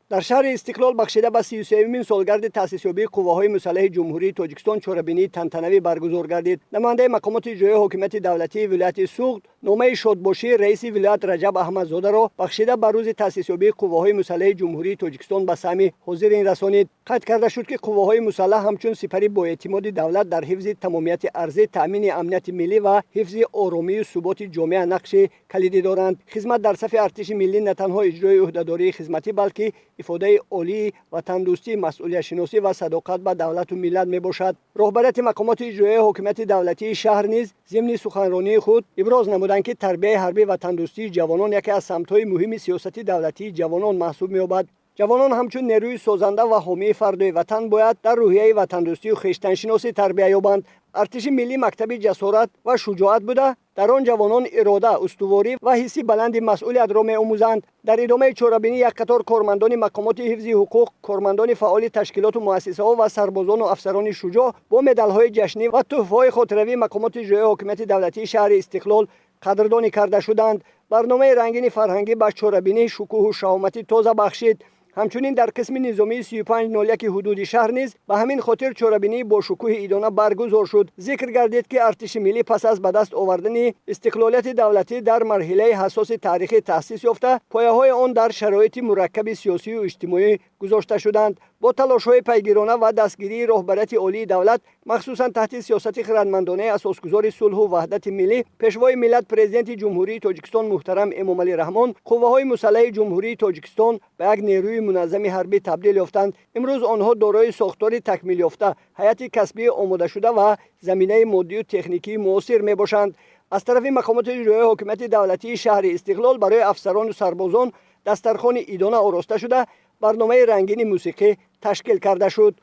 در شهر استقلال بخشیده به 33مین سالگرد تأسیسیابی قواهای مسلح جمهوری تاجیکستان چوربینی تنتنوی برگزار گردید. نماینده مقامات اجرایی حکومت دولتی ولایت سوخت نامه شادباشی رئیس ولایت رجب احمدزاده را بخشیده به روز تأسیسیابی قواهای مسلح جمهوری تاجیکستان به سهم حاضرین رسانید. قید کرده شد که قواهای مسلح همچون سپری با اعتماد دولت در حفظ تمامیت ارضی، تامین امنیت ملی و حفظ آرامی و ثبات جامعه نقش کلیدی دارند. خدمت در صف ارتش ملی نه تنها اجرای عهدهداری خدمتی بلکه افاده عالی وطن دوستی، مسئولیت شناسی و صداقت به دولت و ملت می باشد. رهبریت مقامات اجرایی حکومت دولتی شهر نیز ضمن سخنرانی خود ابراز نمودند که تربیت حربی وطن دوستی جوانان یکی از سمت‌های مهم سیاست دولتی جوانان محسوب می‌یابد. جوانان همچون نیروی سازنده و حامی فردای وطن باید در روحیه وطن دوستی و خویشتن‌شناسی تربیت یابند. ارتش ملی مکتب جسارت و شجاعت بوده در آن جوانان اراده، استواری و حسی بلند مسئولیت را می‌آموزند. در ادامه چوربینی یک قطار کارمندان مقامات حفظ حقوق، کارمندان فعال تشکیلات و مؤسسه‌ها و سربازان و افسران شجاع با مدال‌های جشنی و تحفه‌های خاطروی مقامات اجرایی حکومت دولتی شهر استقلال قدردانی کرده شدند. برنامه رنگین فرهنگی به چوربینی شکوه و شهامت تازه بخشید. همچنین در قسم نظامی 3501 حدود شهر نیز به همین خاطر چوربینی با شکوه ایدانه برگزار شد. ذکر گردید که ارتش ملی پس از به دست آوردن استقلالیت دولتی در مرحله حساس تاریخی تأسیس یافته، پایه‌های آن در شرایط مرکب سیاسی و اجتماعی گذاشته شدند. با تلاش‌های پیگیرانه و دستگیری رهبریت عالی دولت، مخصوصا تحت سیاست خردمندانه اساسگذار صلح و وحدت ملی پیشوای ملت پرزیدنت جمهوری تاجیکستان محترم امامعلی رحمان، قواهای مسلح جمهوری تاجیکستان به یک نیروی منظم حربی تبدیل یافتند. امروز آنها دارای ساختار تکمیل یافته، هیئت کسبی آماده شده و زمینه مادی و تکنیکی معاصر میباشند. از طرف مقامات اجرایی حکومت دولتی شهر استقلال برای افسران و سربازان دسترخوان ایدانه آراسته شده، برنامه رنگین موسیقی تشکیل کرده شد.